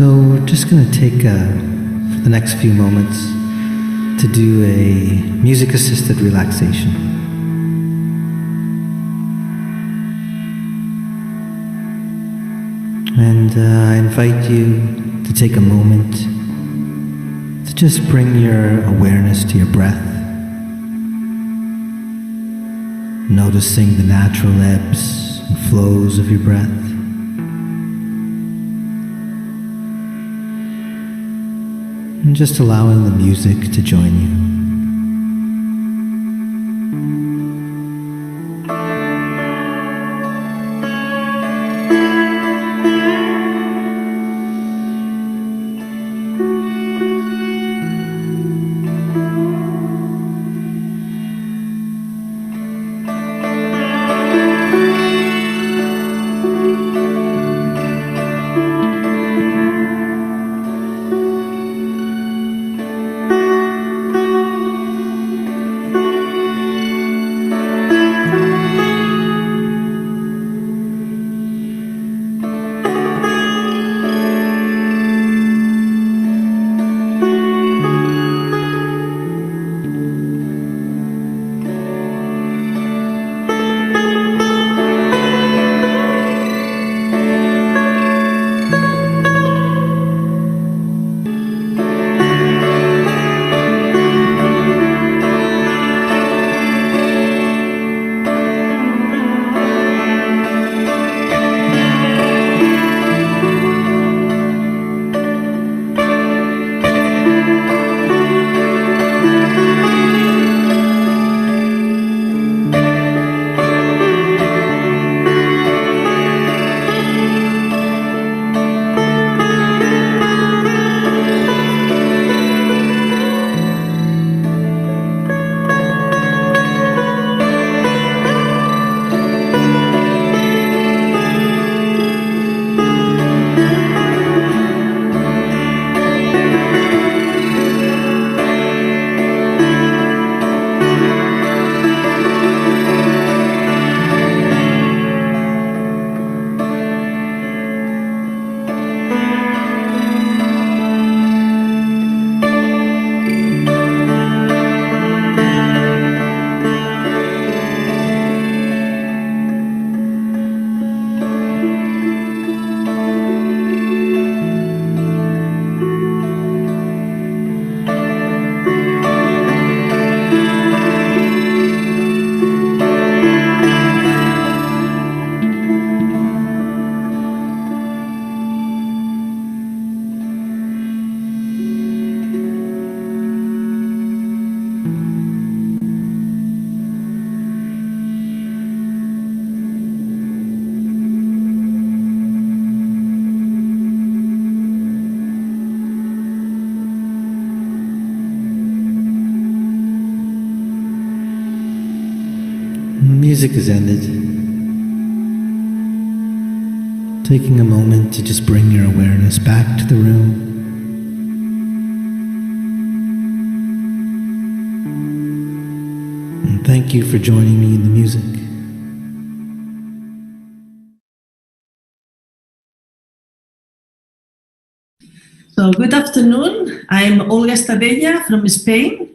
So we're just going to take for the next few moments to do a music-assisted relaxation. And I invite you to take a moment to just bring your awareness to your breath, noticing the natural ebbs and flows of your breath. And just allowing the music to join you. Music has ended. Taking a moment to just bring your awareness back to the room. And thank you for joining me in the music. So good afternoon. I'm Olga Estadella from Spain,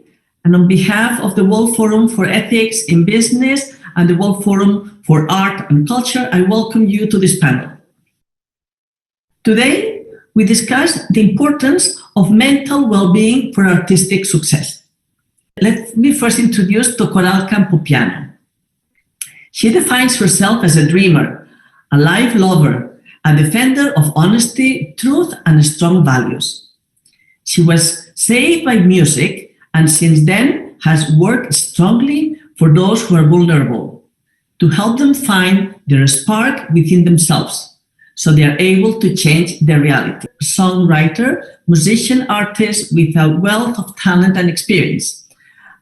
and on behalf of the World Forum for Ethics in Business and the World Forum for Art and Culture, I welcome you to this panel. Today, we discuss the importance of mental well-being for artistic success. Let me first introduce Tocoral Campopiano. She defines herself as a dreamer, a life lover, a defender of honesty, truth, and strong values. She was saved by music and since then has worked strongly for those who are vulnerable, to help them find their spark within themselves, so they are able to change their reality. Songwriter, musician, artist with a wealth of talent and experience.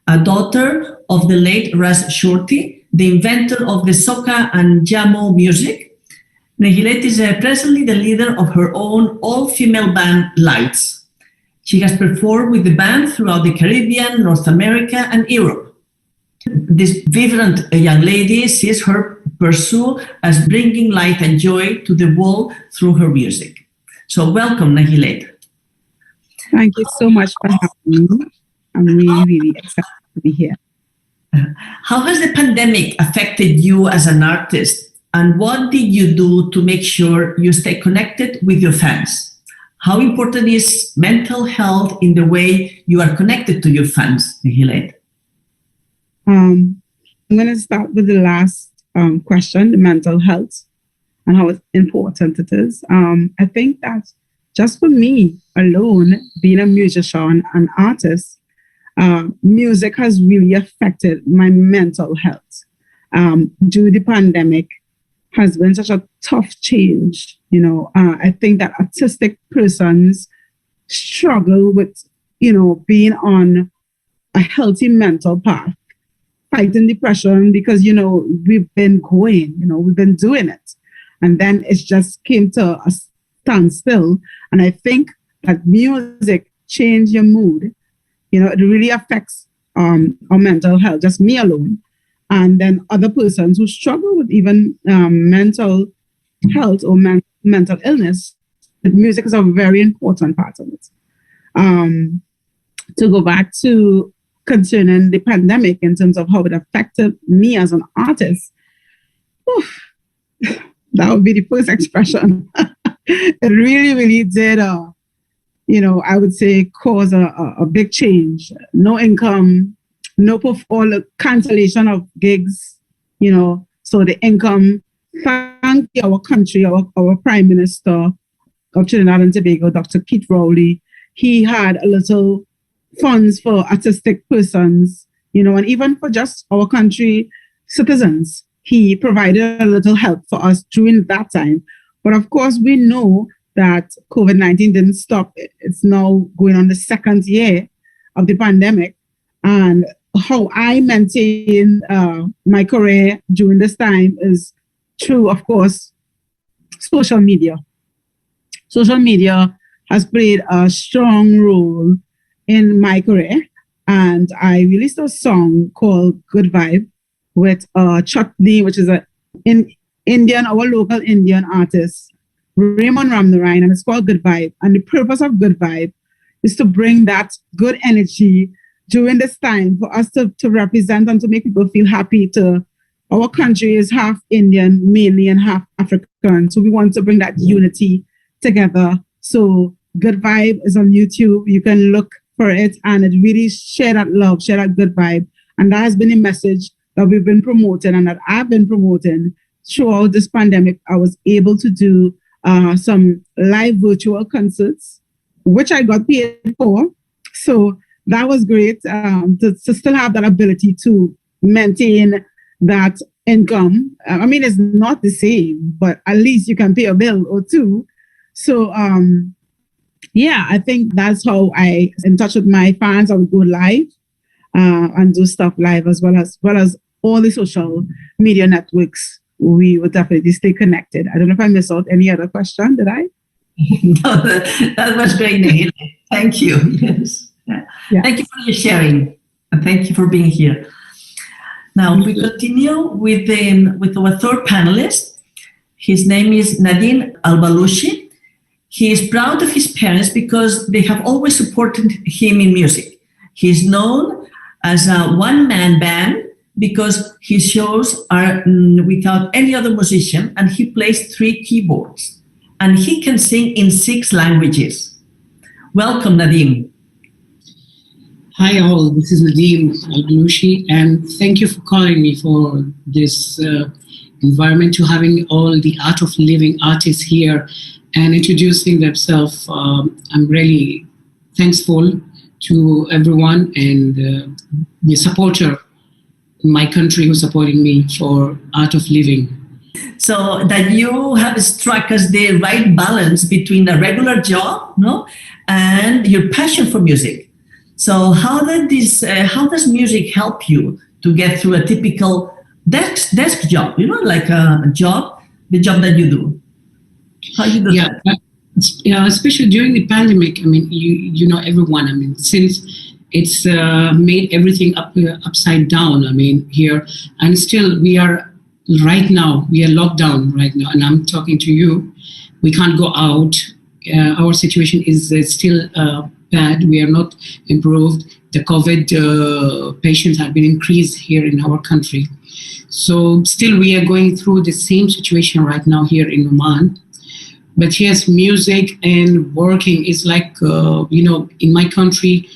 A daughter of the late Ras Shorty, the inventor of the soca and jamo music, Neguillet is presently the leader of her own all-female band, Lights. She has performed with the band throughout the Caribbean, North America, and Europe. This vibrant young lady sees her pursue as bringing light and joy to the world through her music. So welcome, Nahilet. Thank you so much for having me. I'm really, really excited to be here. How has the pandemic affected you as an artist? And what did you do to make sure you stay connected with your fans? How important is mental health in the way you are connected to your fans, Nahilet? I'm going to start with the last question, the mental health and how important it is. I think that just for me alone, being a musician and artist, music has really affected my mental health. Due to the pandemic, has been such a tough change. I think that artistic persons struggle with, being on a healthy mental path, fighting depression because, we've been going, we've been doing it. And then it just came to a standstill. And I think that music change your mood. It really affects our mental health, just me alone. And then other persons who struggle with even mental health or mental illness, the music is a very important part of it. To go back to concerning the pandemic in terms of how it affected me as an artist, that would be the first expression. It really, really did, I would say, cause a big change. No income, all the cancellation of gigs, so the income, thank our country, our Prime Minister of Trinidad and Tobago, Dr. Keith Rowley, he had a little funds for artistic persons, and even for just our country citizens. He provided a little help for us during that time. But of course, we know that COVID-19 didn't stop. It's now going on the second year of the pandemic. And how I maintain my career during this time is through, of course, social media. Social media has played a strong role in my career. And I released a song called Good Vibe with Chutney, which is our local Indian artist, Raymond Ramnarayan, and it's called Good Vibe. And the purpose of Good Vibe is to bring that good energy during this time for us to represent and to make people feel happy. Our country is half Indian mainly and half African. So we want to bring that unity together. So Good Vibe is on YouTube. You can look for it and it really share that love, share that good vibe. And that has been a message that we've been promoting and that I've been promoting throughout this pandemic. I was able to do some live virtual concerts, which I got paid for. So that was great to still have that ability to maintain that income. I mean, it's not the same, but at least you can pay a bill or two. So, I think that's how I in touch with my fans. I would go live and do stuff live as well as all the social media networks. We would definitely stay connected. I don't know if I missed out any other question. Did I? No, that was great, Nahil. Thank you. Yes. Yeah. Thank you for your sharing. And thank you for being here. Now we continue with our third panelist. His name is Nadim Albalushi. He is proud of his parents because they have always supported him in music. He is known as a one-man band because his shows are without any other musician, and he plays 3 keyboards. And he can sing in 6 languages. Welcome, Nadim. Hi all, this is Nadim Albalushi, and thank you for calling me for this environment, to having all the art of living artists here and introducing themselves. I'm really thankful to everyone and the supporter in my country who supported me for art of living. So that you have struck us the right balance between a regular job, and your passion for music. So how does music help you to get through a typical desk job? Like the job that you do. How you do that? Yeah, especially during the pandemic. I mean, you know everyone. I mean, since it's made everything upside down. I mean, here and still we are locked down right now, and I'm talking to you. We can't go out. our situation is still bad. We are not improved. The COVID patients have been increased here in our country. So still we are going through the same situation right now here in Oman. But yes, music and working is like, in my country,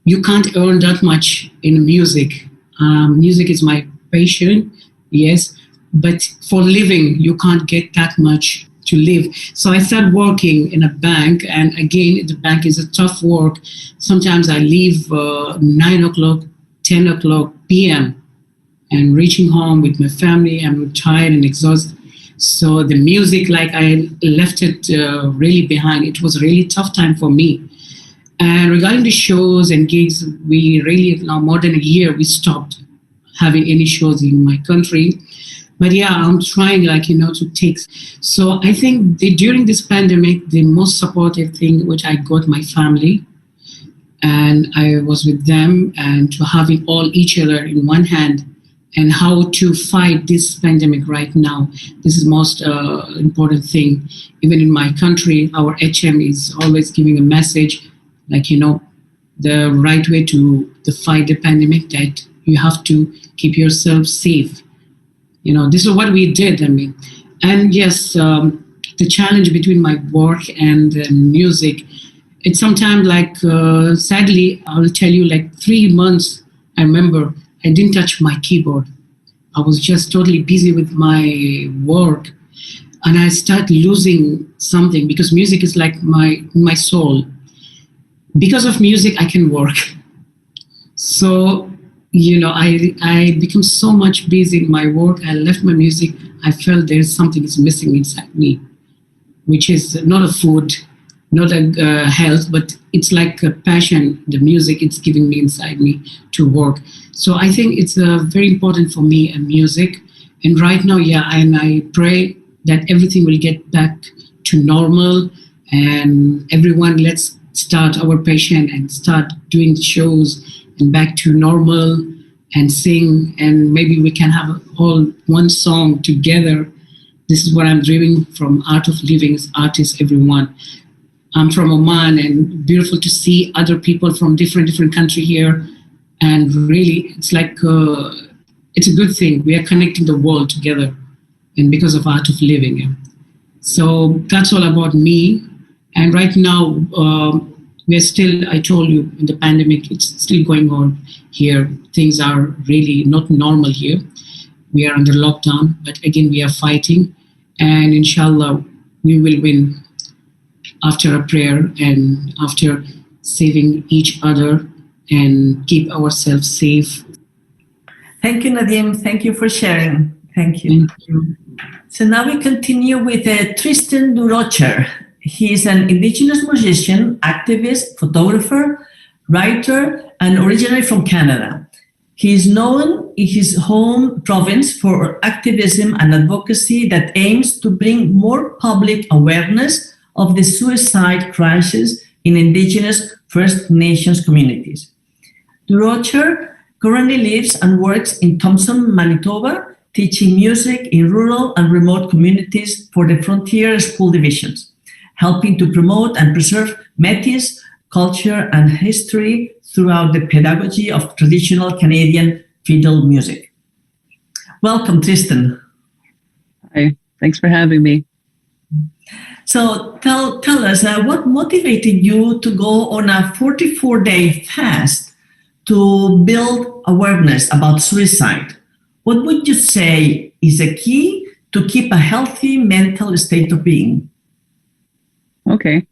you can't earn that much in music. Music is my passion, yes, but for living, you can't get that much to live. So I started working in a bank, and again, the bank is a tough work. Sometimes I leave 9 o'clock, 10 o'clock p.m. and reaching home with my family. I'm tired and exhausted. So the music, like I left it really behind. It was a really tough time for me. And regarding the shows and gigs, we really, now more than a year, we stopped having any shows in my country. But yeah, I'm trying to take. So I think during this pandemic, the most supportive thing, which I got my family, and I was with them, and to having all each other in one hand, and how to fight this pandemic right now. This is most important thing. Even in my country, our HM is always giving a message, the right way to fight the pandemic, that you have to keep yourself safe. This is what we did, And yes, the challenge between my work and music, it's sometimes sadly, I will tell you, 3 months, I remember, I didn't touch my keyboard. I was just totally busy with my work. And I started losing something, because music is like my soul. Because of music, I can work. So, I become so much busy in my work. I left my music. I felt there's something is missing inside me, which is not a food, not a health, but it's like a passion. The music, it's giving me inside me to work. So I think it's very important for me, music. And right now, and I pray that everything will get back to normal, and everyone, let's start our passion and start doing shows and back to normal and sing, and maybe we can have all one song together. This is what I'm dreaming from Art of Living as artists, everyone. I'm from Oman, and beautiful to see other people from different country here. And really, it's like, it's a good thing. We are connecting the world together, and because of Art of Living. Yeah. So that's all about me. And right now, we're still, I told you, in the pandemic, it's still going on here. Things are really not normal here. We are under lockdown, but again, we are fighting. And inshallah, we will win after a prayer and after saving each other and keep ourselves safe. Thank you, Nadim. Thank you for sharing. Thank you. Thank you. So now we continue with Tristan Durocher. He is an indigenous musician, activist, photographer, writer, and originally from Canada. He is known in his home province for activism and advocacy that aims to bring more public awareness of the suicide crisis in Indigenous First Nations communities. Durocher currently lives and works in Thompson, Manitoba, teaching music in rural and remote communities for the Frontier School Divisions, helping to promote and preserve Métis culture and history throughout the pedagogy of traditional Canadian fiddle music. Welcome, Tristan. Hi, thanks for having me. So tell us, what motivated you to go on a 44-day fast to build awareness about suicide? What would you say is a key to keep a healthy mental state of being? Okay.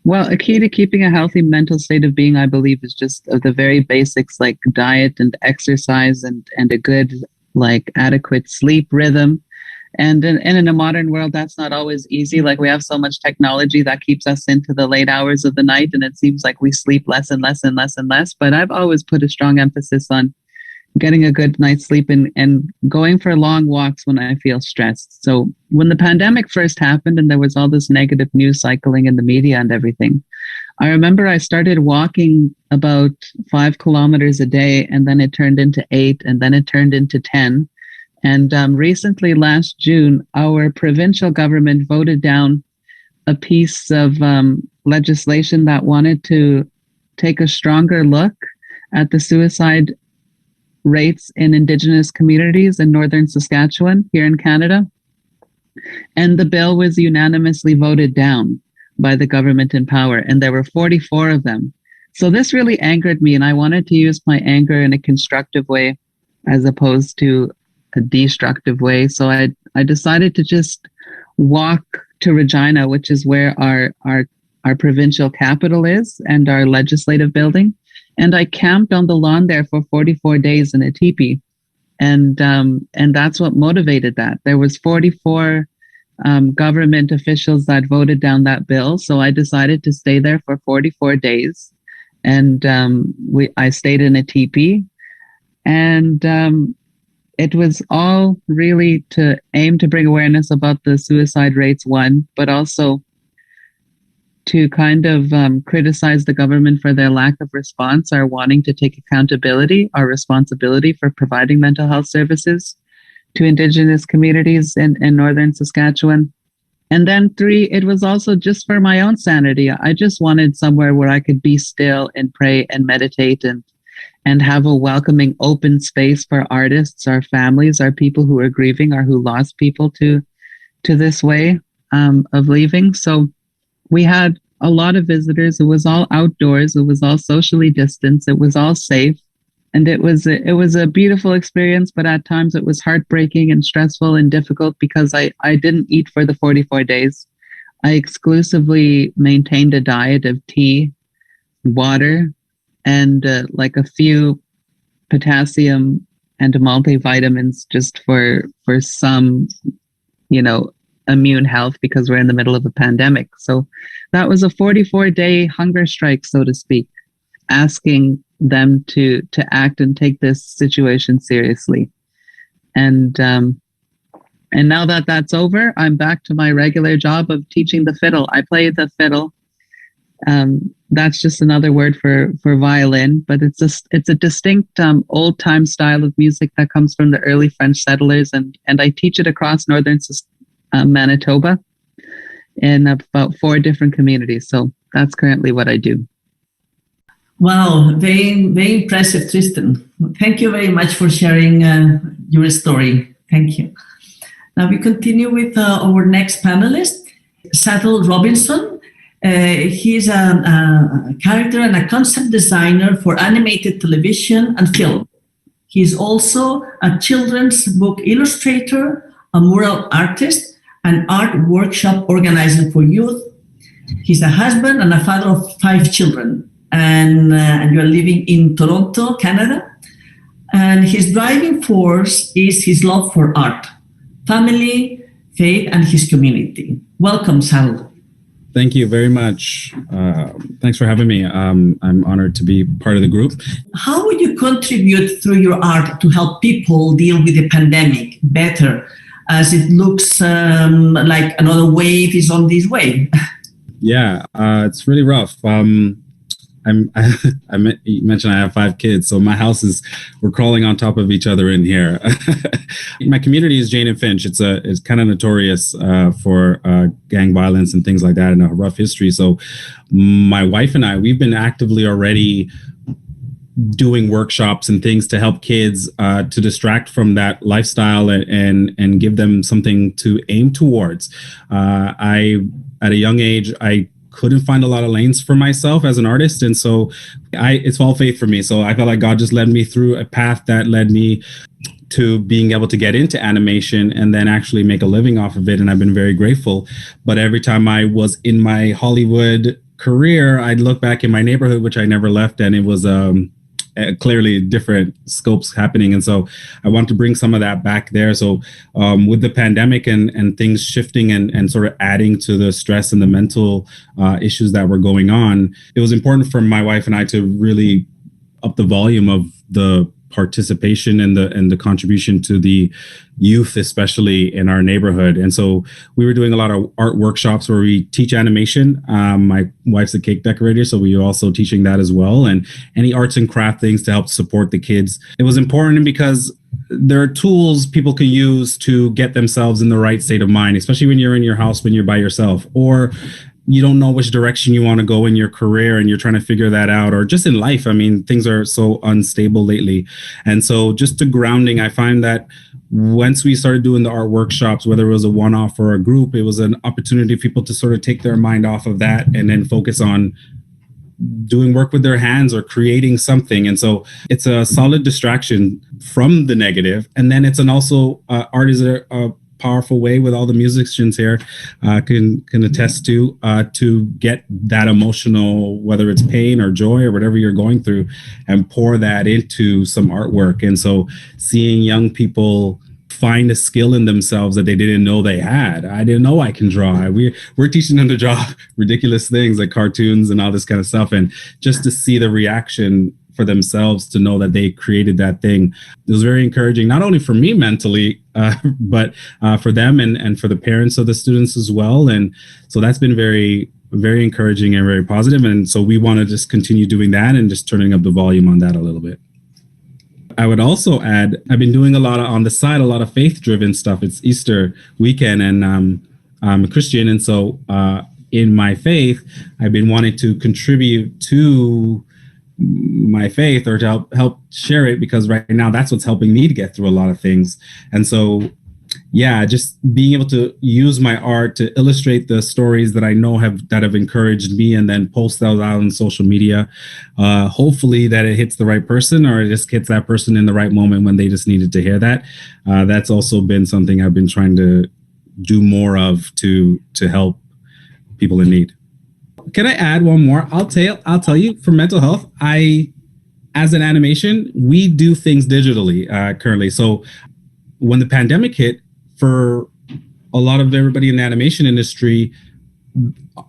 Well, a key to keeping a healthy mental state of being, I believe, is just the very basics like diet and exercise and a good, adequate sleep rhythm. And in a modern world, that's not always easy. Like, we have so much technology that keeps us into the late hours of the night, and it seems like we sleep less and less and less and less. But I've always put a strong emphasis on getting a good night's sleep and going for long walks when I feel stressed. So when the pandemic first happened and there was all this negative news cycling in the media and everything, I remember I started walking about 5 kilometers a day, and then it turned into 8, and then it turned into 10. And recently, last June, our provincial government voted down a piece of legislation that wanted to take a stronger look at the suicide rates in Indigenous communities in northern Saskatchewan here in Canada. And the bill was unanimously voted down by the government in power, and there were 44 of them. So this really angered me, and I wanted to use my anger in a constructive way as opposed to a destructive way. So I decided to just walk to Regina, which is where our provincial capital is and our legislative building. And I camped on the lawn there for 44 days in a teepee. And that's what motivated that. There was 44 government officials that voted down that bill. So I decided to stay there for 44 days. And I stayed in a teepee. And it was all really to aim to bring awareness about the suicide rates, one, but also to kind of criticize the government for their lack of response, or wanting to take accountability or responsibility for providing mental health services to Indigenous communities in northern Saskatchewan. And then three, it was also just for my own sanity. I just wanted somewhere where I could be still and pray and meditate and have a welcoming, open space for artists, our families, our people who are grieving or who lost people to this way of leaving. So we had a lot of visitors. It was all outdoors. It was all socially distanced. It was all safe. And it was a beautiful experience, but at times it was heartbreaking and stressful and difficult because I didn't eat for the 44 days. I exclusively maintained a diet of tea, water, and like a few potassium and multivitamins just for some, immune health, because we're in the middle of a pandemic. So that was a 44-day hunger strike, so to speak, asking them to act and take this situation seriously. And now that that's over, I'm back to my regular job of teaching the fiddle. I play the fiddle. That's just another word for violin, but it's a distinct old time style of music that comes from the early French settlers, and I teach it across northern Manitoba in about 4 different communities. So that's currently what I do. Wow, very, very impressive, Tristan. Thank you very much for sharing your story. Thank you. Now we continue with our next panelist, Saddle Robinson. He's a character and a concept designer for animated television and film. He's also a children's book illustrator, a mural artist, an art workshop organizer for youth. He's a husband and a father of 5 children. And you're living in Toronto, Canada. And his driving force is his love for art, family, faith, and his community. Welcome, Sal. Thank you very much. Thanks for having me. I'm honored to be part of the group. How would you contribute through your art to help people deal with the pandemic better, as it looks like another wave is on this way? Yeah, it's really rough. You mentioned I have 5 kids, so my house we're crawling on top of each other in here. My community is Jane and Finch. It's kind of notorious for gang violence and things like that, and a rough history. So my wife and I, we've been actively already doing workshops and things to help kids to distract from that lifestyle and give them something to aim towards. At a young age, I couldn't find a lot of lanes for myself as an artist. And so it's all faith for me. So I felt like God just led me through a path that led me to being able to get into animation and then actually make a living off of it. And I've been very grateful. But every time I was in my Hollywood career, I'd look back in my neighborhood, which I never left, and it was clearly different scopes happening. And so I want to bring some of that back there. So with the pandemic and things shifting and sort of adding to the stress and the mental issues that were going on, it was important for my wife and I to really up the volume of the participation and the contribution to the youth, especially in our neighborhood. And so we were doing a lot of art workshops where we teach animation. My wife's a cake decorator, so we were also teaching that as well, and any arts and craft things to help support the kids. It was important because there are tools people can use to get themselves in the right state of mind, especially when you're in your house, when you're by yourself, or you don't know which direction you want to go in your career and you're trying to figure that out, or just in life. I mean, things are so unstable lately. And so just to grounding, I find that once we started doing the art workshops, whether it was a one-off or a group, it was an opportunity for people to sort of take their mind off of that and then focus on doing work with their hands or creating something. And so it's a solid distraction from the negative. And then it's an also art is a powerful way, with all the musicians here can attest to get that emotional, whether it's pain or joy or whatever you're going through, and pour that into some artwork. And so seeing young people find a skill in themselves that they didn't know they had. I didn't know I can draw. We're teaching them to draw ridiculous things like cartoons and all this kind of stuff. And just to see the reaction for themselves, to know that they created that thing, it was very encouraging, not only for me mentally, but for them and for the parents of the students as well. And so that's been very, very encouraging and very positive. And so we want to just continue doing that and just turning up the volume on that a little bit. I would also add, I've been doing a lot a lot of faith-driven stuff. It's Easter weekend, and I'm a Christian. And so in my faith, I've been wanting to contribute to my faith, or to help share it, because right now that's what's helping me to get through a lot of things. And so, yeah, just being able to use my art to illustrate the stories that I know that have encouraged me, and then post those out on social media. Hopefully that it hits the right person, or it just hits that person in the right moment when they just needed to hear that. That's also been something I've been trying to do more of to help people in need. Can I add one more? I'll tell you, for mental health, as an animation, we do things digitally currently. So when the pandemic hit, for a lot of everybody in the animation industry,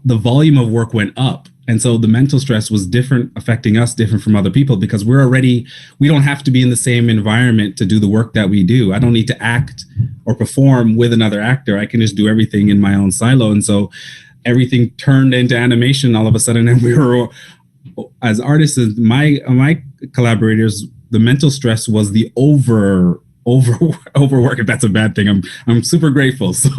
the volume of work went up. And so the mental stress was affecting us different from other people, because we don't have to be in the same environment to do the work that we do. I don't need to act or perform with another actor. I can just do everything in my own silo. And so everything turned into animation all of a sudden. And we were, as artists, my collaborators, the mental stress was the overwork, if that's a bad thing. I'm super grateful. So,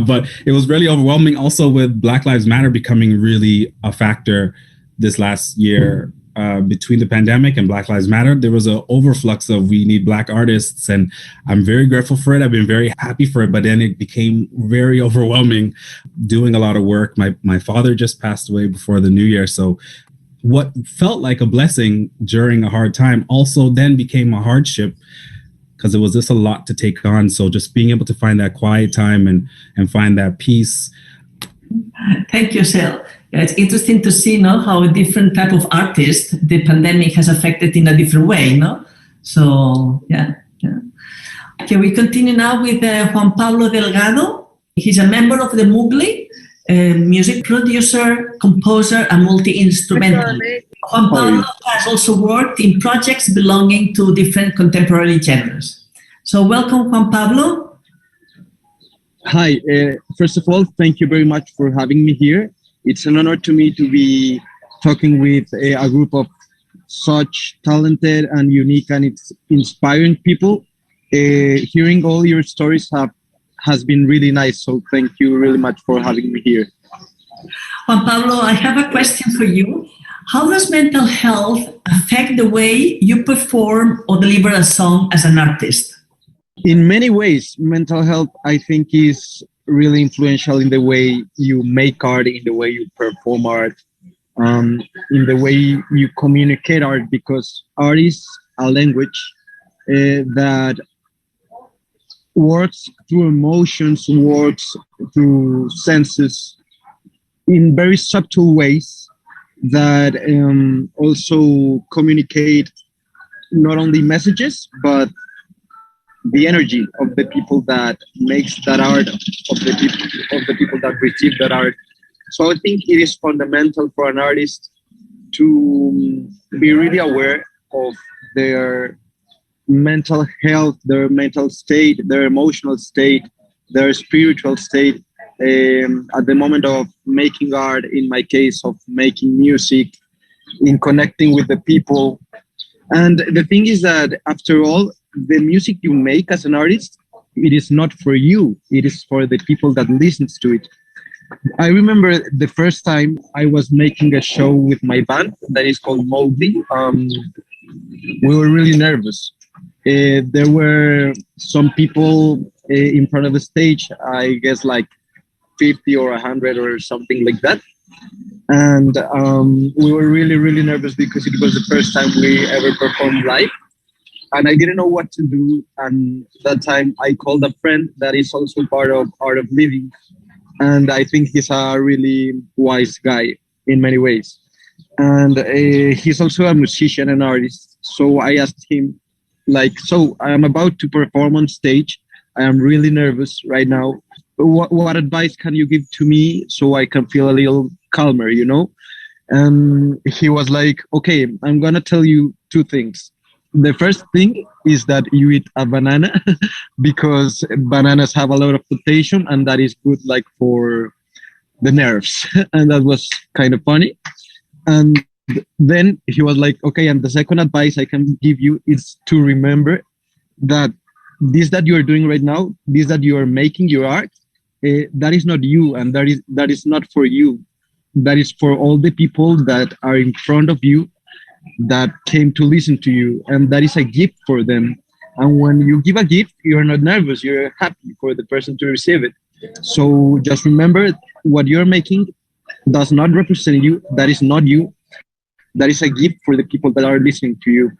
but it was really overwhelming. Also, with Black Lives Matter becoming really a factor this last year, between the pandemic and Black Lives Matter, there was an overflux of we need Black artists, and I'm very grateful for it. I've been very happy for it, but then it became very overwhelming doing a lot of work. My father just passed away before the new year, so what felt like a blessing during a hard time also then became a hardship, because it was just a lot to take on. So just being able to find that quiet time and find that peace. Thank you, Sel. It's interesting to see, how a different type of artist the pandemic has affected in a different way, So, yeah. Okay, we continue now with Juan Pablo Delgado. He's a member of the Mugli, music producer, composer, and multi-instrumentalist. Juan Pablo has also worked in projects belonging to different contemporary genres. So welcome, Juan Pablo. Hi, first of all, thank you very much for having me here. It's an honor to me to be talking with a group of such talented and unique and inspiring people. Hearing all your stories has been really nice. So thank you really much for having me here. Juan Pablo, I have a question for you. How does mental health affect the way you perform or deliver a song as an artist? In many ways, mental health, I think, is really influential in the way you make art, in the way you perform art, in the way you communicate art, because art is a language that works through emotions, works through senses in very subtle ways that also communicate not only messages, but the energy of the people that makes that art, of the people that receive that art. So I think it is fundamental for an artist to be really aware of their mental health, their mental state, their emotional state, their spiritual state at the moment of making art, in my case of making music, in connecting with the people. And the thing is that after all, the music you make as an artist, it is not for you. It is for the people that listens to it. I remember the first time I was making a show with my band that is called Moldy. We were really nervous. There were some people in front of the stage, I guess like 50 or 100 or something like that. And we were really, really nervous because it was the first time we ever performed live. And I didn't know what to do. And that time I called a friend that is also part of Art of Living. And I think he's a really wise guy in many ways. And he's also a musician and artist. So I asked him, like, so I am about to perform on stage. I am really nervous right now. What advice can you give to me so I can feel a little calmer, you know? And he was like, okay, I'm going to tell you two things. The first thing is that you eat a banana because bananas have a lot of potassium and that is good like for the nerves. And that was kind of funny. And then he was like, okay, and the second advice I can give you is to remember that this that you are doing right now, this that you are making your art, that is not you, and that is not for you. That is for all the people that are in front of you that came to listen to you, and that is a gift for them. And when you give a gift, you're not nervous, you're happy for the person to receive it. So just remember, what you're making does not represent you. That is not you. That is a gift for the people that are listening to you.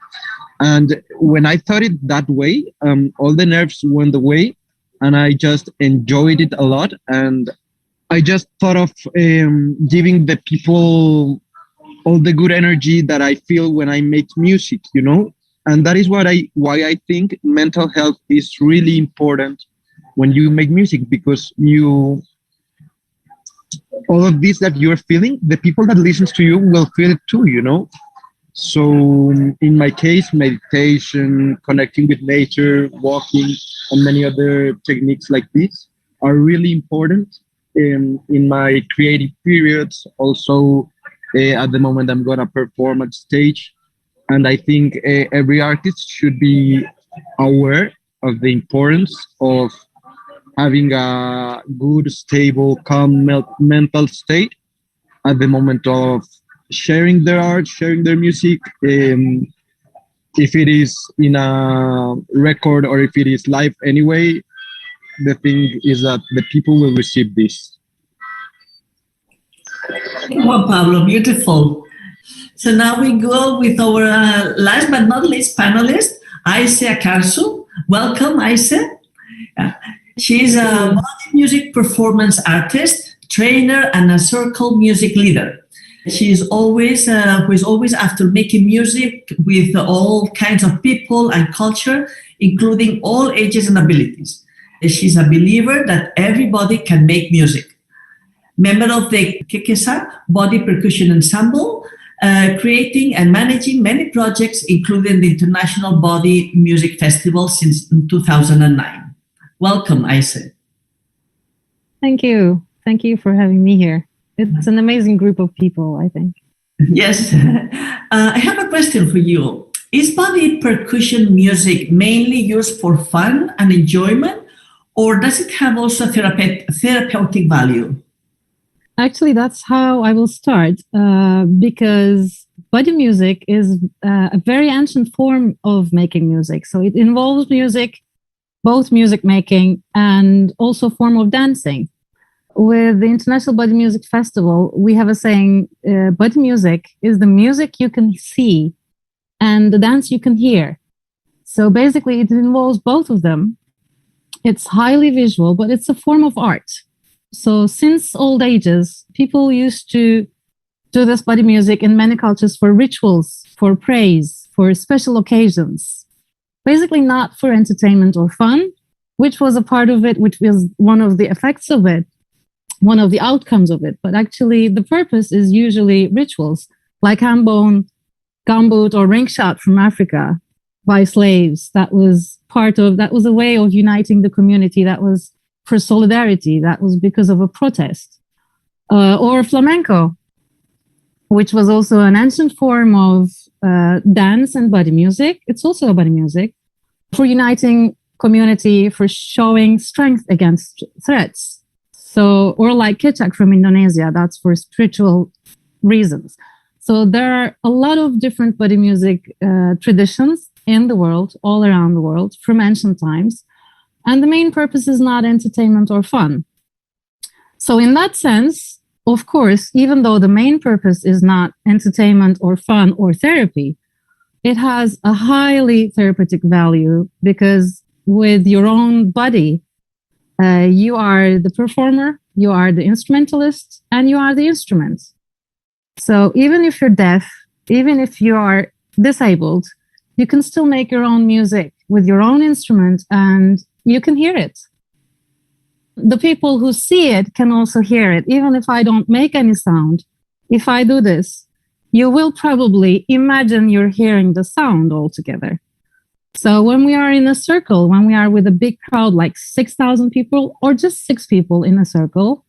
And when I thought it that way, all the nerves went away, and I just enjoyed it a lot. And I just thought of giving the people all the good energy that I feel when I make music, you know? And that is why I think mental health is really important when you make music, because all of this that you're feeling, the people that listens to you will feel it too, you know? So in my case, meditation, connecting with nature, walking, and many other techniques like this are really important in my creative periods. Also, at the moment I'm gonna perform at stage. And I think every artist should be aware of the importance of having a good, stable, calm mental state at the moment of sharing their art, sharing their music. If it is in a record or if it is live anyway, the thing is that the people will receive this. Juan Pablo, beautiful. So now we go with our last but not least panelist, Aise Akarsu. Welcome, Aise. She's a body music performance artist, trainer, and a circle music leader. She is always after making music with all kinds of people and culture, including all ages and abilities. She's a believer that everybody can make music. Member of the Kekesa Body Percussion Ensemble, creating and managing many projects, including the International Body Music Festival since 2009. Welcome, Aise. Thank you. Thank you for having me here. It's an amazing group of people, I think. Yes. I have a question for you. Is body percussion music mainly used for fun and enjoyment, or does it have also therapeutic value? Actually, that's how I will start, because body music is a very ancient form of making music. So it involves music, both music making and also a form of dancing. With the International Body Music Festival, we have a saying, body music is the music you can see and the dance you can hear. So basically, it involves both of them. It's highly visual, but it's a form of art. So since old ages, people used to do this body music in many cultures for rituals, for praise, for special occasions. Basically not for entertainment or fun, which was a part of it, which was one of the effects of it, one of the outcomes of it. But actually the purpose is usually rituals, like hambone, gambut, or ring shot from Africa by slaves. That was a way of uniting the community. That was for solidarity. That was because of a protest. Or flamenco, which was also an ancient form of dance and body music. It's also a body music, for uniting community, for showing strength against threats. So, or like Kecak from Indonesia, that's for spiritual reasons. So there are a lot of different body music traditions in the world, all around the world, from ancient times. And the main purpose is not entertainment or fun. So in that sense, of course, even though the main purpose is not entertainment or fun or therapy, it has a highly therapeutic value because with your own body, you are the performer, you are the instrumentalist, and you are the instrument. So even if you're deaf, even if you are disabled, you can still make your own music with your own instrument and you can hear it. The people who see it can also hear it. Even if I don't make any sound, if I do this, you will probably imagine you're hearing the sound altogether. So when we are in a circle, when we are with a big crowd, like 6,000 people or just 6 people in a circle,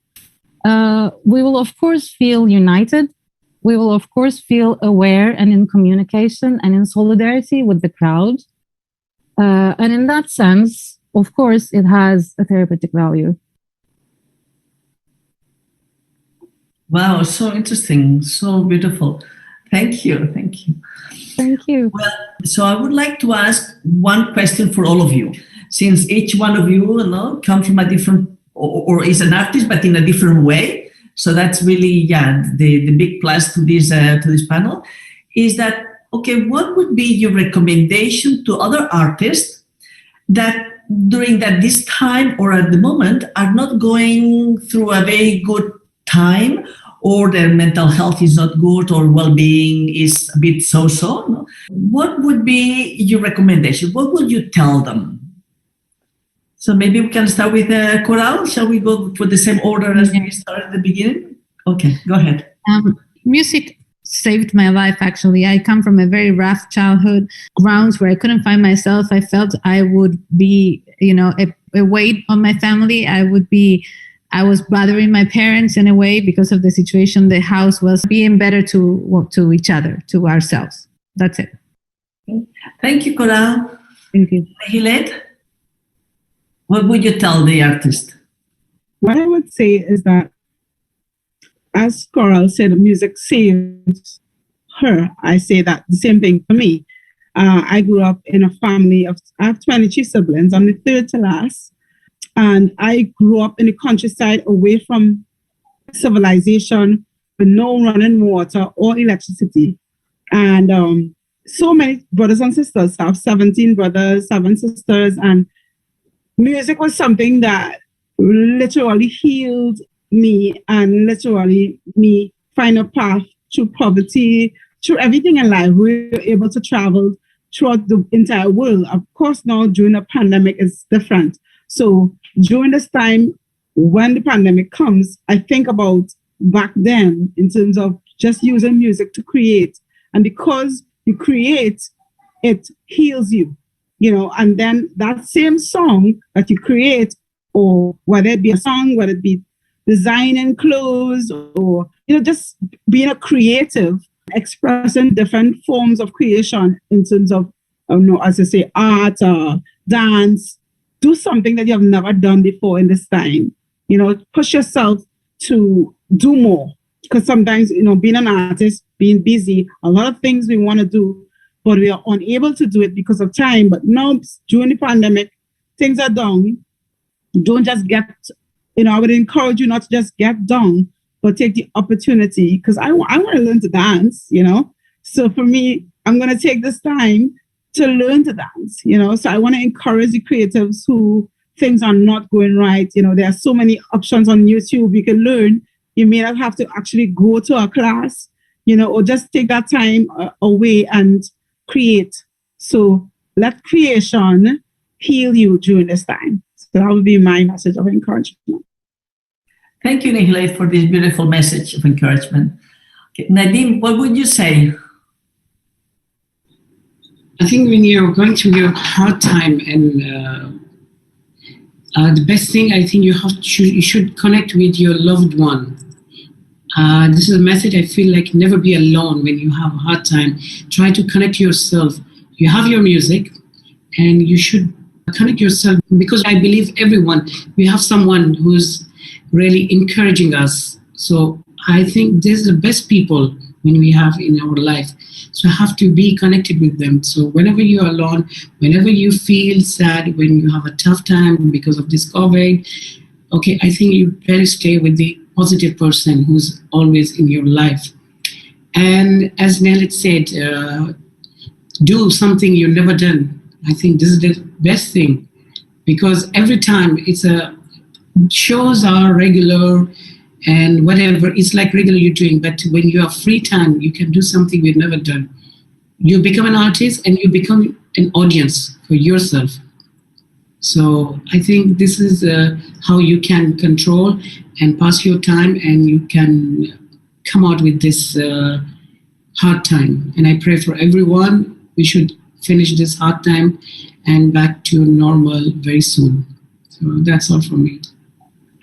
we will of course feel united. We will of course feel aware and in communication and in solidarity with the crowd. And in that sense, of course, it has a therapeutic value. Wow, so interesting, so beautiful. Thank you, thank you. Thank you. Well, so I would like to ask one question for all of you, since each one of you, come from a different, or is an artist, but in a different way. So that's really, the big plus to this panel, is that, okay, what would be your recommendation to other artists that during this time or at the moment are not going through a very good time, or their mental health is not good, or well-being is a bit so-so? No? What would be your recommendation? What would you tell them? So maybe we can start with Coral. Shall we go for the same order as we started at the beginning? Okay, go ahead. Music saved my life, actually. I come from a very rough childhood, grounds where I couldn't find myself. I felt I would be, a weight on my family. I was bothering my parents in a way because of the situation. The house was being better to each other, to ourselves. That's it. Thank you, Coral. Thank you. Hilette, what would you tell the artist? What I would say is that, as Coral said, music saved her. I say that the same thing for me. I grew up in a family I have 23 siblings. I'm the third to last. And I grew up in the countryside away from civilization with no running water or electricity. And so many brothers and sisters. I have 17 brothers, 7 sisters. And music was something that literally healed me and literally me find a path through poverty, through everything in life. We were able to travel throughout the entire world. Of course, now during the pandemic, it's different. So during this time, when the pandemic comes, I think about back then in terms of just using music to create. And because you create, it heals you, and then that same song that you create, or whether it be a song, whether it be designing clothes, or, just being a creative, expressing different forms of creation in terms of, as I say, art, dance. Do something that you have never done before in this time. Push yourself to do more. Because sometimes, being an artist, being busy, a lot of things we want to do, but we are unable to do it because of time. But now, during the pandemic, things are down. Don't just get, I would encourage you not to just get down, but take the opportunity. Because I want to learn to dance, So for me, I'm going to take this time to learn to dance, So I want to encourage the creatives who things are not going right. There are so many options on YouTube you can learn. You may not have to actually go to a class, or just take that time away and create. So let creation heal you during this time. So that would be my message of encouragement. Thank you, Nihilate, for this beautiful message of encouragement. Okay. Nadim, what would you say? I think when you're going through your hard time, and the best thing I think you should connect with your loved one. This is a message I feel like never be alone when you have a hard time. Try to connect yourself. You have your music, and you should connect yourself, because I believe everyone, we have someone who's really encouraging us. So I think this is the best people when we have in our life. So have to be connected with them. So whenever you're alone, whenever you feel sad, when you have a tough time because of this COVID, okay, I think you better stay with the positive person who's always in your life. And as Nelly said, do something you've never done. I think this is the best thing, because every time shows are regular and whatever, it's like regular you're doing, but when you have free time, you can do something you've never done. You become an artist and you become an audience for yourself. So I think this is how you can control and pass your time, and you can come out with this hard time. And I pray for everyone, we should finish this hard time and back to normal very soon. So that's all from me.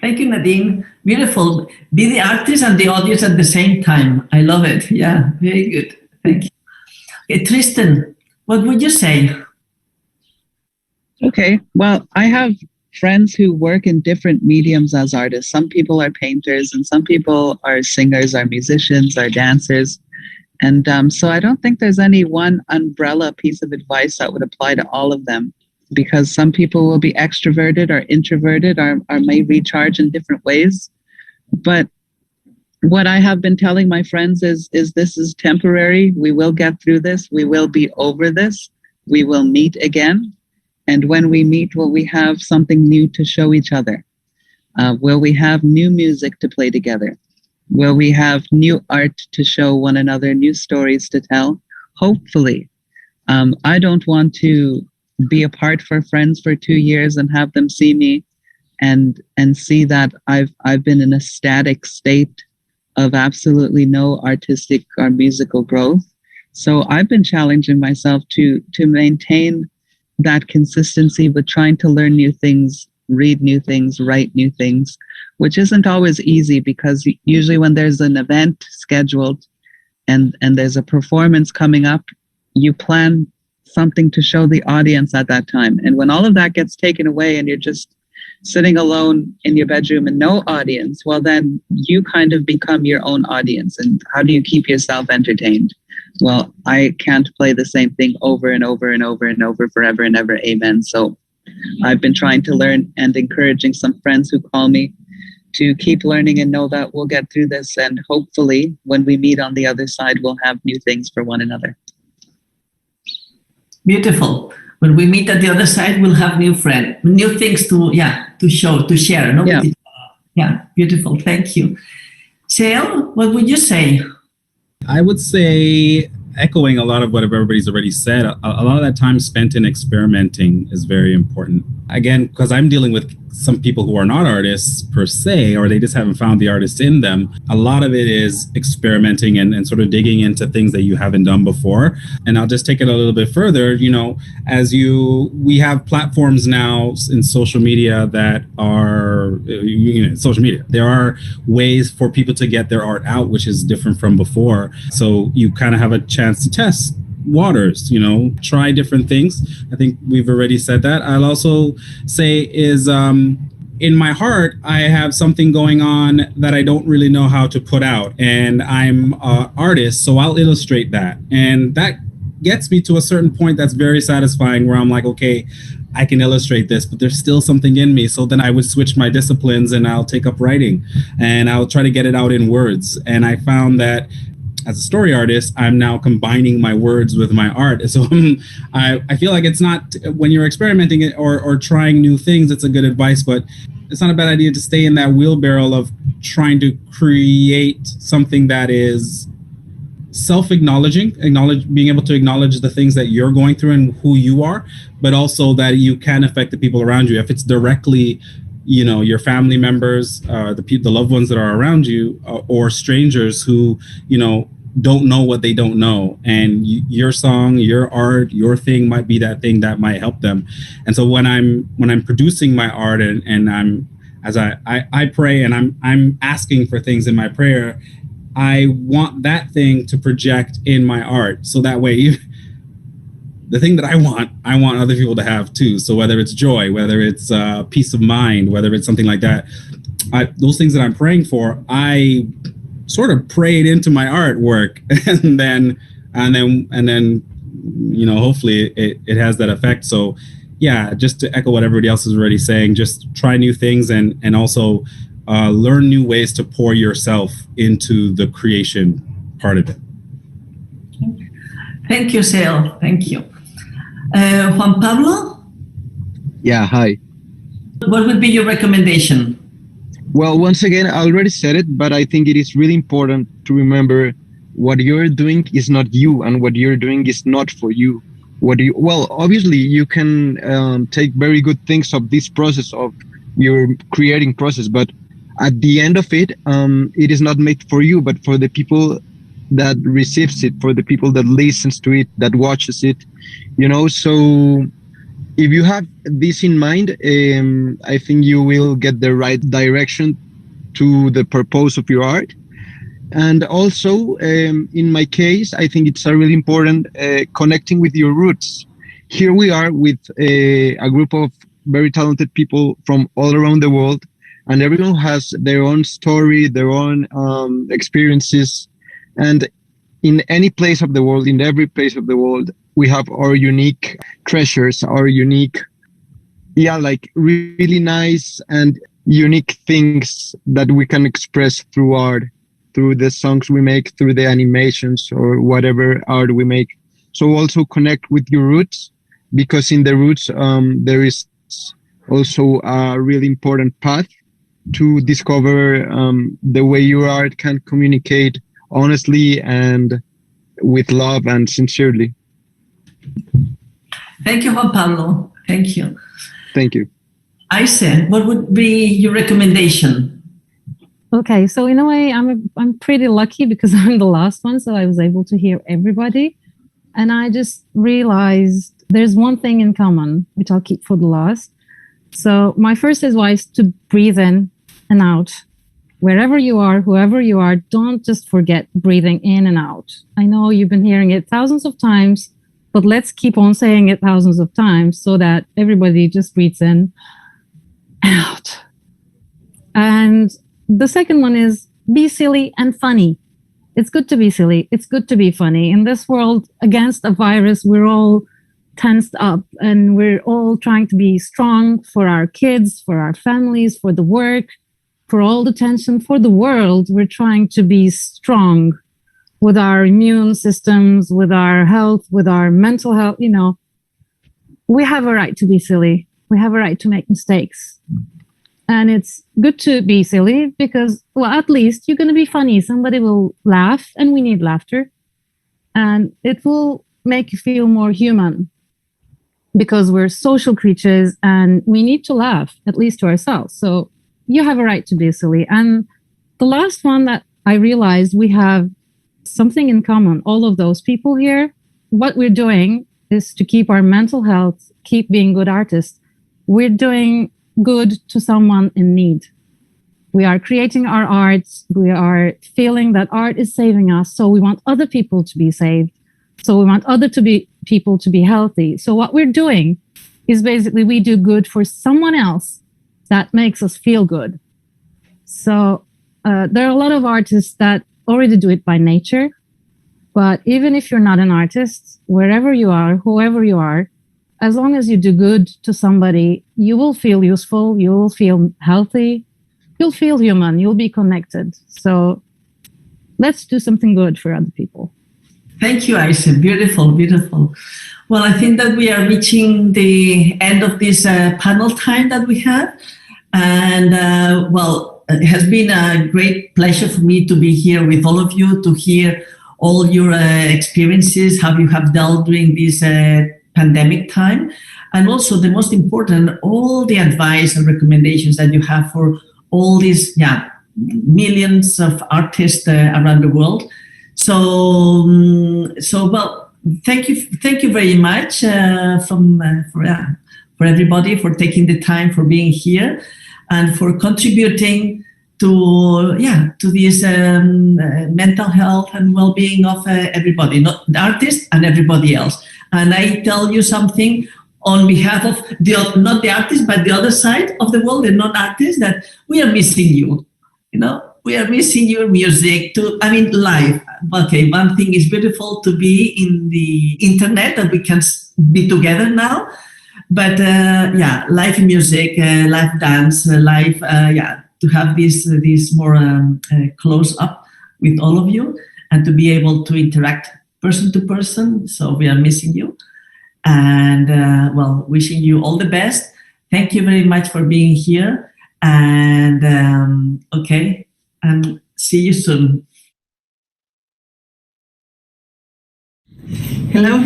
Thank you, Nadine. Beautiful. Be the artist and the audience at the same time. I love it. Yeah, very good. Thank you. Okay, Tristan, what would you say? Okay, well, I have friends who work in different mediums as artists. Some people are painters, and some people are singers, are musicians, are dancers. And so I don't think there's any one umbrella piece of advice that would apply to all of them, because some people will be extroverted or introverted or may recharge in different ways. But what I have been telling my friends is this is temporary. We will get through this. We will be over this. We will meet again. And when we meet, will we have something new to show each other? Will we have new music to play together? Will we have new art to show one another, new stories to tell? Hopefully. I don't want to be apart for friends for 2 years and have them see me and see that I've been in a static state of absolutely no artistic or musical growth. So I've been challenging myself to maintain that consistency, but trying to learn new things, read new things, write new things, which isn't always easy, because usually when there's an event scheduled and there's a performance coming up, you plan something to show the audience at that time. And when all of that gets taken away and you're just sitting alone in your bedroom and no audience, well, then you kind of become your own audience. And how do you keep yourself entertained? Well, I can't play the same thing over and over and over and over forever and ever. Amen. So I've been trying to learn and encouraging some friends who call me to keep learning and know that we'll get through this. And hopefully when we meet on the other side, we'll have new things for one another. Beautiful. When we meet at the other side, we'll have new things to show, to share. No? Yeah. Yeah, beautiful. Thank you. Sale, what would you say? I would say, echoing a lot of what everybody's already said, a lot of that time spent in experimenting is very important. Again, because I'm dealing with some people who are not artists per se, or they just haven't found the artist in them. A lot of it is experimenting and sort of digging into things that you haven't done before. And I'll just take it a little bit further. We have platforms now in social media that are, social media. There are ways for people to get their art out, which is different from before. So you kind of have a chance to test waters, try different things. I think we've already said that. I'll also say is in my heart, I have something going on that I don't really know how to put out, and I'm an artist, so I'll illustrate that. And that gets me to a certain point that's very satisfying, where I'm like, okay, I can illustrate this, but there's still something in me. So then I would switch my disciplines and I'll take up writing and I'll try to get it out in words. And I found that as a story artist, I'm now combining my words with my art. So I feel like it's not, when you're experimenting or trying new things, it's a good advice, but it's not a bad idea to stay in that wheelbarrow of trying to create something that is self-acknowledging, being able to acknowledge the things that you're going through and who you are, but also that you can affect the people around you. If it's directly your family members, the loved ones that are around you, or strangers who, don't know what they don't know. And your song, your art, your thing might be that thing that might help them. And so when I'm producing my art and I'm, as I pray and I'm asking for things in my prayer, I want that thing to project in my art. So that way, the thing that I want other people to have too. So whether it's joy, whether it's peace of mind, whether it's something like that, those things that I'm praying for, I sort of pray it into my artwork, and then hopefully it has that effect. So yeah, just to echo what everybody else is already saying, just try new things and also learn new ways to pour yourself into the creation part of it. Thank you, Sale. Thank you. Juan Pablo? Yeah, hi. What would be your recommendation? Well, once again, I already said it, but I think it is really important to remember what you're doing is not you, and what you're doing is not for you. Obviously, you can take very good things of this process of your creating process, but at the end of it, it is not made for you, but for the people that receives it, for the people that listens to it, that watches it, so if you have this in mind, I think you will get the right direction to the purpose of your art. And also, in my case, I think it's really important connecting with your roots. Here we are with a group of very talented people from all around the world, and everyone has their own story, their own experiences. And in any place of the world, in every place of the world, we have our unique treasures, our unique, really nice and unique things that we can express through art, through the songs we make, through the animations or whatever art we make. So also connect with your roots, because in the roots, there is also a really important path to discover the way your art can communicate honestly and with love and sincerely. Thank you, Juan Pablo. Thank you. Thank you. Aise, what would be your recommendation? Okay, so in a way, I'm pretty lucky because I'm the last one, so I was able to hear everybody, and I just realized there's one thing in common, which I'll keep for the last. So my first advice: to breathe in and out. Wherever you are, whoever you are, don't just forget breathing in and out. I know you've been hearing it thousands of times, but let's keep on saying it thousands of times so that everybody just breathes in and out. And the second one is be silly and funny. It's good to be silly. It's good to be funny. In this world, against a virus, we're all tensed up and we're all trying to be strong for our kids, for our families, for the work, for all the tension, for the world. We're trying to be strong with our immune systems, with our health, with our mental health. We have a right to be silly. We have a right to make mistakes. And it's good to be silly because, well, at least you're going to be funny. Somebody will laugh, and we need laughter. And it will make you feel more human because we're social creatures and we need to laugh, at least to ourselves. So you have a right to be silly. And the last one that I realized, we have something in common, all of those people here. What we're doing is to keep our mental health, keep being good artists. We're doing good to someone in need. We are creating our art. We are feeling that art is saving us. So we want other people to be saved. So we want people to be healthy. So what we're doing is basically we do good for someone else that makes us feel good. So there are a lot of artists that already do it by nature. But even if you're not an artist, wherever you are, whoever you are, as long as you do good to somebody, you will feel useful, you will feel healthy, you'll feel human, you'll be connected. So let's do something good for other people. Thank you, Aisha. Beautiful, beautiful. Well, I think that we are reaching the end of this panel time that we have. And it has been a great pleasure for me to be here with all of you, to hear all your experiences, how you have dealt during this pandemic time. And also, the most important, all the advice and recommendations that you have for all these millions of artists around the world. So thank you very much for everybody, for taking the time, for being here, and for contributing to this mental health and well-being of everybody, not the artist and everybody else. And I tell you something on behalf of not the artist, but the other side of the world, the non-artists, that we are missing you. We are missing your music live. Okay, one thing is beautiful to be in the internet that we can be together now, but live music, live dance, live, to have this more close up with all of you and to be able to interact person to person. So we are missing you, and wishing you all the best. Thank you very much for being here, and and see you soon. Hello,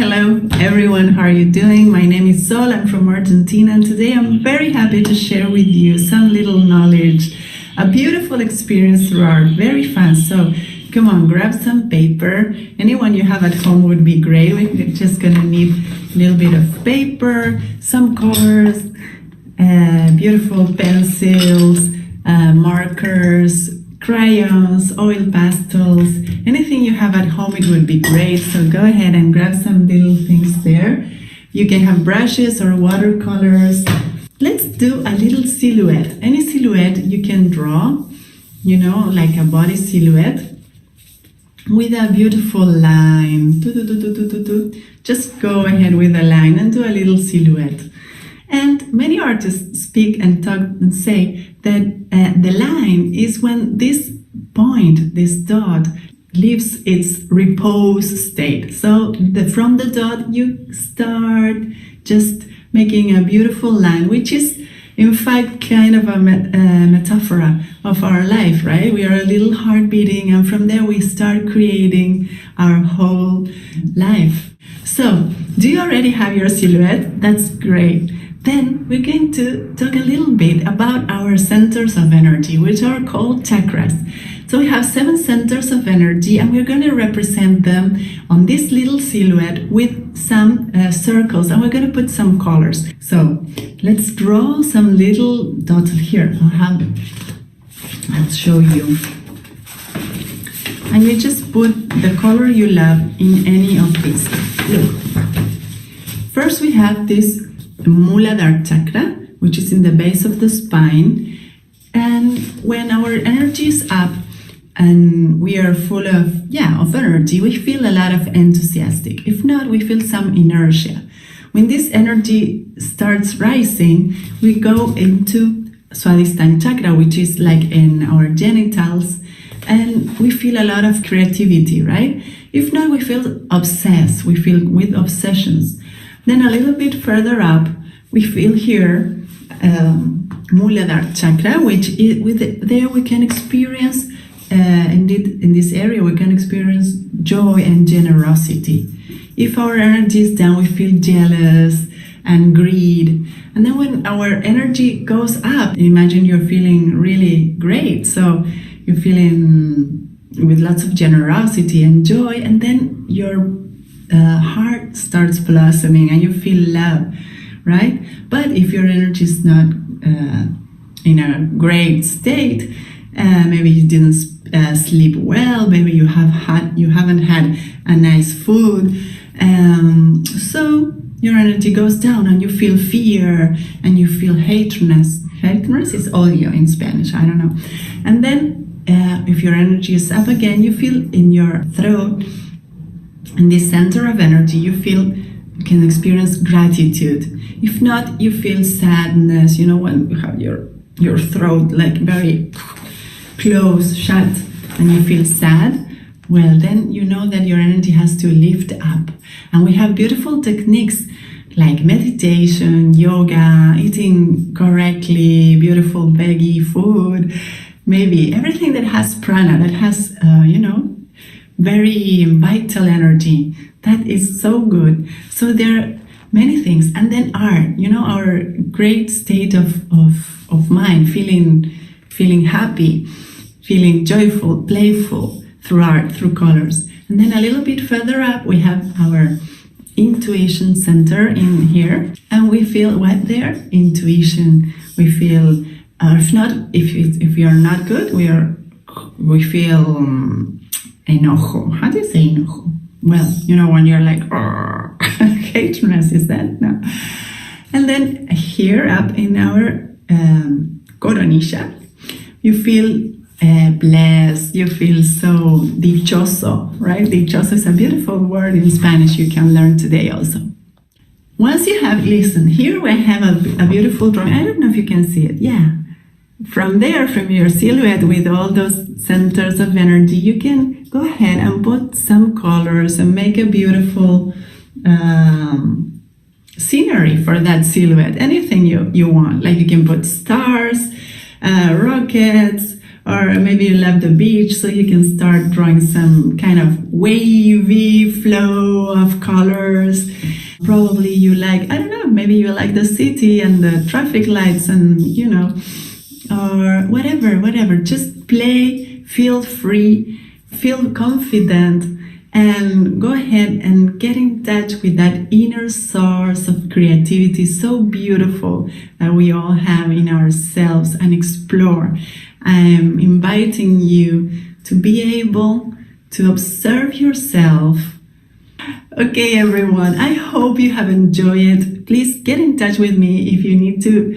everyone. How are you doing? My name is Sol. I'm from Argentina, and today I'm very happy to share with you some little knowledge, a beautiful experience through art, very fun. So come on, grab some paper. Anyone you have at home would be great. We're just gonna need a little bit of paper, some colors, beautiful pencils, markers, crayons, oil pastels, anything you have at home, it would be great. So go ahead and grab some little things there. You can have brushes or watercolors. Let's do a little silhouette. Any silhouette you can draw, like a body silhouette with a beautiful line. Just go ahead with a line and do a little silhouette. And many artists speak and talk and say that the line is when this point, this dot, leaves its repose state. So from the dot, you start just making a beautiful line, which is in fact kind of a metaphor of our life, right? We are a little heart beating, and from there we start creating our whole life. So, do you already have your silhouette? That's great. Then we're going to talk a little bit about our centers of energy, which are called chakras. So we have 7 centers of energy, and we're going to represent them on this little silhouette with some circles, and we're going to put some colors. So let's draw some little dots here. I'll show you. And you just put the color you love in any of these. Look. First we have this Muladhara chakra, which is in the base of the spine. And when our energy is up and we are full of energy, we feel a lot of enthusiastic. If not, we feel some inertia. When this energy starts rising, we go into Swadhisthana chakra, which is like in our genitals, and we feel a lot of creativity, right? If not, we feel obsessed, we feel with obsessions. Then a little bit further up, we feel here Muladhara chakra, which there we can experience, in this area, we can experience joy and generosity. If our energy is down, we feel jealous and greed. And then when our energy goes up, imagine you're feeling really great. So you're feeling with lots of generosity and joy, and then your heart starts blossoming and you feel love, right? But if your energy is not in a great state, maybe you didn't sleep well, maybe you haven't had a nice food, so your energy goes down and you feel fear and you feel hatredness. Hatredness is odio in Spanish, I don't know. And then if your energy is up again, you feel in your throat, in this center of energy, you can experience gratitude. If not, you feel sadness, when you have your throat like very close, shut, and you feel sad, well, then you know that your energy has to lift up. And we have beautiful techniques like meditation, yoga, eating correctly, beautiful veggie food, maybe everything that has prana, that has, very vital energy. That is so good. So there are many things. And then art, our great state of mind, feeling happy, feeling joyful, playful through art, through colors. And then a little bit further up, we have our intuition center in here. And we feel what there? Intuition. We feel if not, if we are not good, we feel enojo. How do you say enojo? Well, when you're like, hatredness, is that? No. And then here up in our coronilla, you feel blessed, you feel so dichoso, right? Dichoso is a beautiful word in Spanish you can learn today also. Once you have listened, here we have a beautiful drawing. I don't know if you can see it. Yeah. From there, from your silhouette with all those centers of energy, you can go ahead and put some colors and make a beautiful scenery for that silhouette. Anything you want. Like you can put stars, rockets, or maybe you love the beach, so you can start drawing some kind of wavy flow of colors. Probably you like, I don't know, maybe you like the city and the traffic lights and, or whatever. Just play, feel free, feel confident, and go ahead and get in touch with that inner source of creativity so beautiful that we all have in ourselves, and explore. I'm inviting you to be able to observe yourself. Okay, everyone, I hope you have enjoyed it. Please get in touch with me if you need to,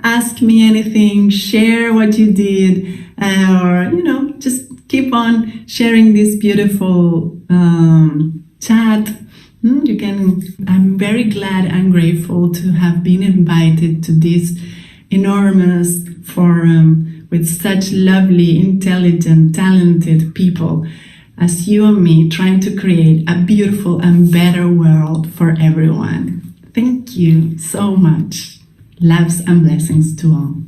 ask me anything, share what you did, or, just keep on sharing this beautiful chat. I'm very glad and grateful to have been invited to this enormous forum with such lovely, intelligent, talented people as you and me, trying to create a beautiful and better world for everyone. Thank you so much. Loves and blessings to all.